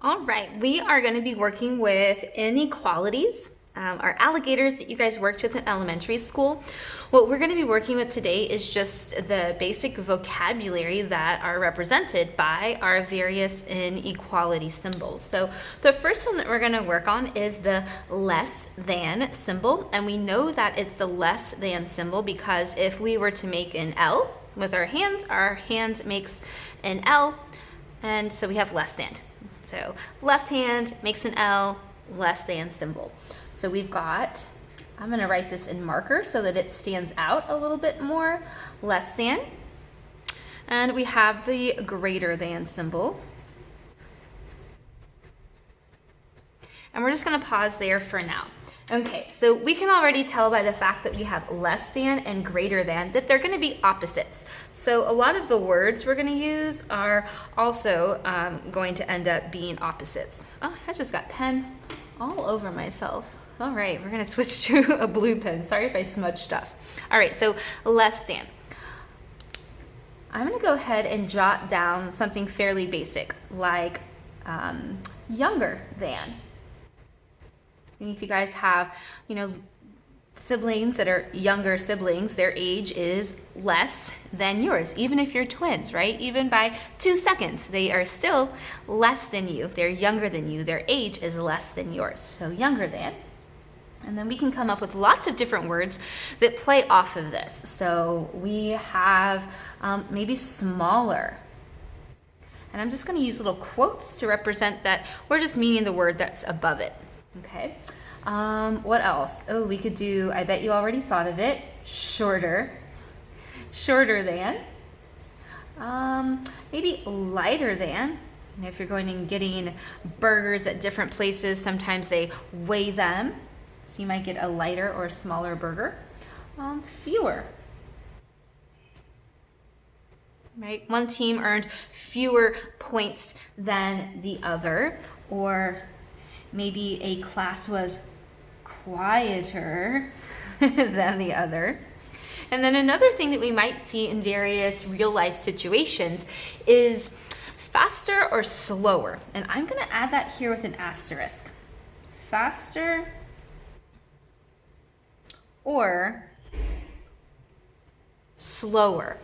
All right, we are going to be working with inequalities, our alligators that you guys worked with in elementary school. What we're going to be working with today is just the basic vocabulary that are represented by our various inequality symbols. So the first one that we're going to work on is the less than symbol, and we know that it's the less than symbol because if we were to make an L with our hand makes an L, and so we have less than. So left hand makes an L, less than symbol. So we've got, I'm going to write this in marker so that it stands out a little bit more, less than. And we have the greater than symbol. And we're just going to pause there for now. Okay, so we can already tell by the fact that we have less than and greater than that they're going to be opposites. So a lot of the words we're going to use are also going to end up being opposites. Oh, I just got pen all over myself. All right, we're going to switch to a blue pen. Sorry if I smudged stuff. All right, so less than. I'm going to go ahead and jot down something fairly basic like younger than. If you guys have, siblings that are younger siblings, their age is less than yours, even if you're twins, right? Even by 2 seconds, they are still less than you. They're younger than you. Their age is less than yours. So younger than. And then we can come up with lots of different words that play off of this. So we have maybe smaller. And I'm just going to use little quotes to represent that we're just meaning the word that's above it. Okay, what else? Oh, we could do, I bet you already thought of it, shorter than. Maybe lighter than. And if you're going and getting burgers at different places, sometimes they weigh them. So you might get a lighter or a smaller burger. Fewer. Right? One team earned fewer points than the other, or maybe a class was quieter than the other. And then another thing that we might see in various real life situations is faster or slower. And I'm going to add that here with an asterisk. Faster or slower.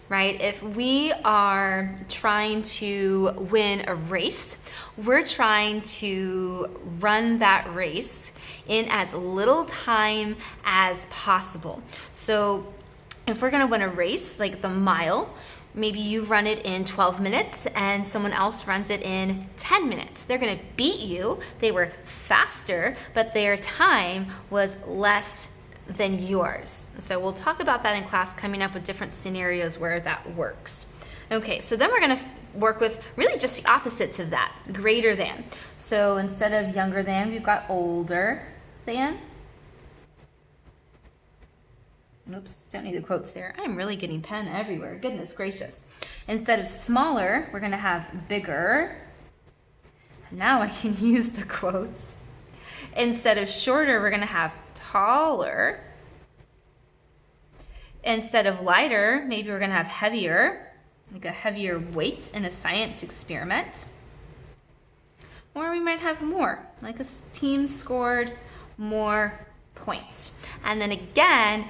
Right? If we are trying to win a race, we're trying to run that race in as little time as possible. So if we're going to win a race, like the mile, maybe you run it in 12 minutes and someone else runs it in 10 minutes. They're going to beat you. They were faster, but their time was less than yours. So we'll talk about that in class, coming up with different scenarios where that works. Okay, so then we're going to work with really just the opposites of that, greater than. So instead of younger than, we've got older than. Oops, don't need the quotes there. I'm really getting pen everywhere. Goodness gracious. Instead of smaller, we're going to have bigger. Now I can use the quotes. Instead of shorter, we're going to have taller. Instead of lighter, maybe we're going to have heavier, like a heavier weight in a science experiment. Or we might have more, like a team scored more points. And then again,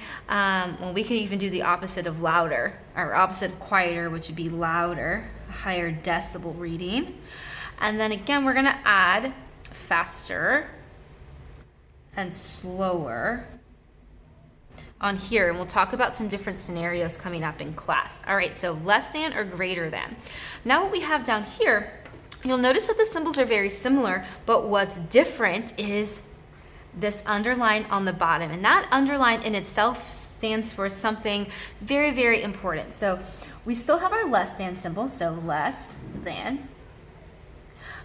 we could even do the opposite of louder, or opposite of quieter, which would be louder, a higher decibel reading. And then again, we're going to add faster and slower on here, and we'll talk about some different scenarios coming up in class. All right, so less than or greater than. Now what we have down here, you'll notice that the symbols are very similar, but what's different is this underline on the bottom, and that underline in itself stands for something very, very important. So we still have our less than symbol, so less than,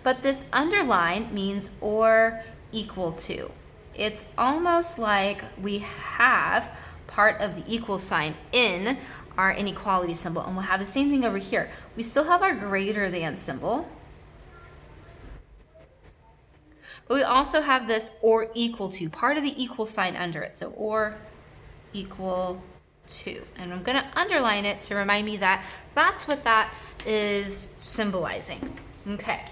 but this underline means or equal to. It's almost like we have part of the equal sign in our inequality symbol, and we'll have the same thing over here. We still have our greater than symbol, but we also have this or equal to, part of the equal sign under it. So or equal to, and I'm going to underline it to remind me that that's what that is symbolizing. Okay.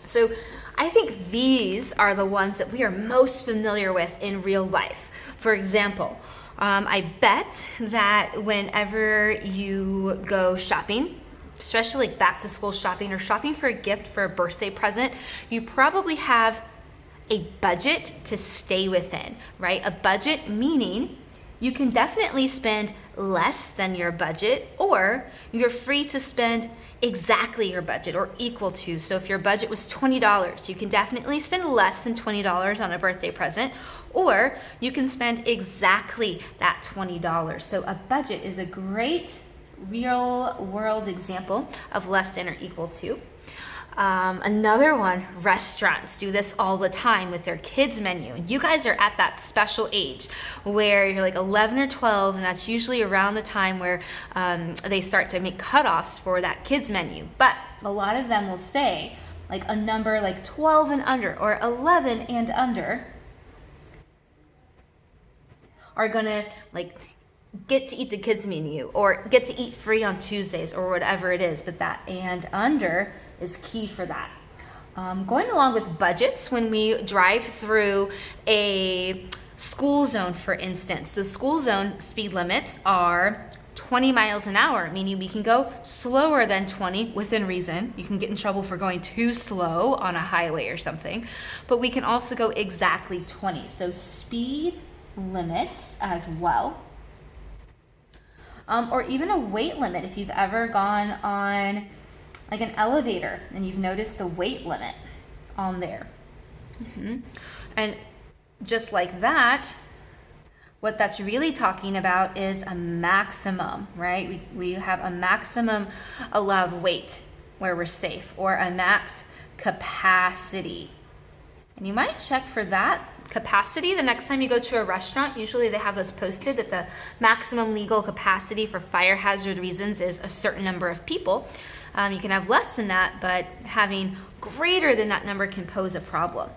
So I think these are the ones that we are most familiar with in real life. For example, I bet that whenever you go shopping, especially like back to school shopping or shopping for a gift for a birthday present, you probably have a budget to stay within, right? A budget meaning you can definitely spend less than your budget, or you're free to spend exactly your budget or equal to. So if your budget was $20, you can definitely spend less than $20 on a birthday present, or you can spend exactly that $20. So a budget is a great real world example of less than or equal to. Another one, restaurants do this all the time with their kids menu. And you guys are at that special age where you're like 11 or 12, and that's usually around the time where they start to make cutoffs for that kids menu. But a lot of them will say like a number like 12 and under or 11 and under are gonna like get to eat the kids menu or get to eat free on Tuesdays or whatever it is, but that and under is key for that. Going along with budgets, when we drive through a school zone, for instance, the school zone speed limits are 20 miles an hour, meaning we can go slower than 20 within reason. You can get in trouble for going too slow on a highway or something, but we can also go exactly 20. So speed limits as well. Or even a weight limit. If you've ever gone on like an elevator and you've noticed the weight limit on there. And just like that, what that's really talking about is a maximum, right? We have a maximum allowed weight where we're safe, or a max capacity. And you might check for that capacity the next time you go to a restaurant. Usually they have those posted that the maximum legal capacity for fire hazard reasons is a certain number of people. You can have less than that, but having greater than that number can pose a problem.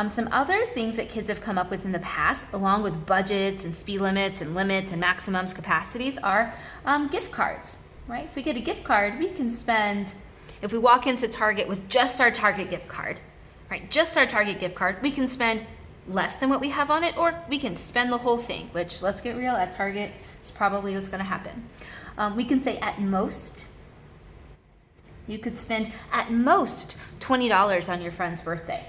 Some other things that kids have come up with in the past, along with budgets and speed limits and maximums, capacities, are gift cards, right? If we get a gift card, we can spend, if we walk into Target with just our Target gift card, right? Just our Target gift card, we can spend less than what we have on it, or we can spend the whole thing, which, let's get real, at Target is probably what's going to happen. We can say at most, you could spend at most $20 on your friend's birthday.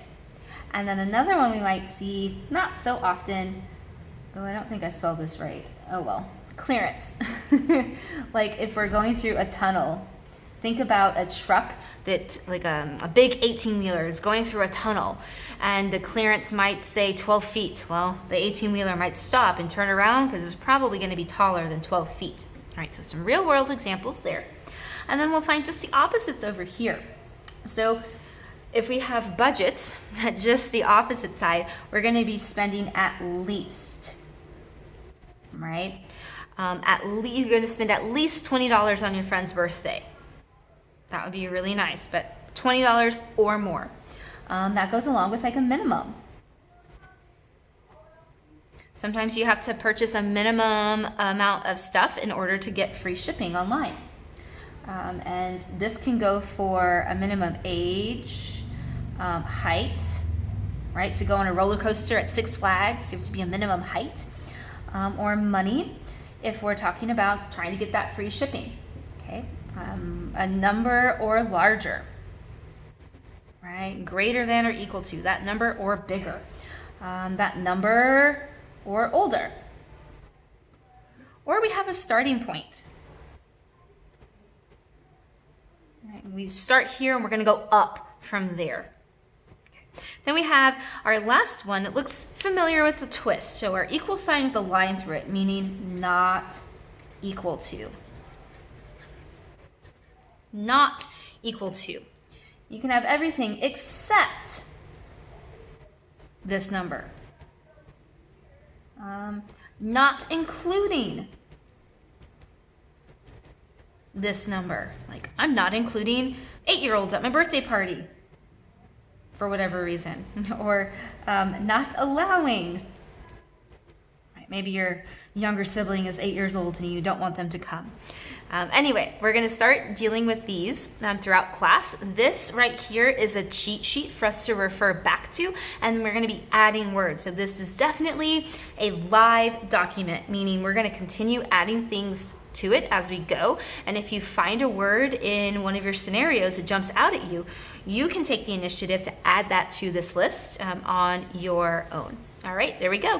And then another one we might see not so often, oh, I don't think I spelled this right. Oh well, clearance. Like if we're going through a tunnel, think about a truck that, like a big 18-wheeler is going through a tunnel, and the clearance might say 12 feet. Well, the 18-wheeler might stop and turn around because it's probably going to be taller than 12 feet. All right, so some real world examples there. And then we'll find just the opposites over here. So if we have budgets at just the opposite side, we're going to be spending at least, right? You're going to spend at least $20 on your friend's birthday. That would be really nice, but $20 or more. That goes along with like a minimum. Sometimes you have to purchase a minimum amount of stuff in order to get free shipping online. And this can go for a minimum age, height, right? To go on a roller coaster at Six Flags, you have to be a minimum height, or money if we're talking about trying to get that free shipping, okay? A number or larger, right? Greater than or equal to, that number or bigger, that number or older. Or we have a starting point. Right, we start here and we're going to go up from there. Okay. Then we have our last one that looks familiar with the twist. So our equal sign with a line through it, meaning not equal to. Not equal to. You can have everything except this number. Not including this number. Like, I'm not including 8-year-olds at my birthday party for whatever reason. Or not allowing Maybe your younger sibling is 8 years old and you don't want them to come. Anyway, we're going to start dealing with these throughout class. This right here is a cheat sheet for us to refer back to, and we're going to be adding words. So this is definitely a live document, meaning we're going to continue adding things to it as we go. And if you find a word in one of your scenarios that jumps out at you, you can take the initiative to add that to this list on your own. All right, there we go.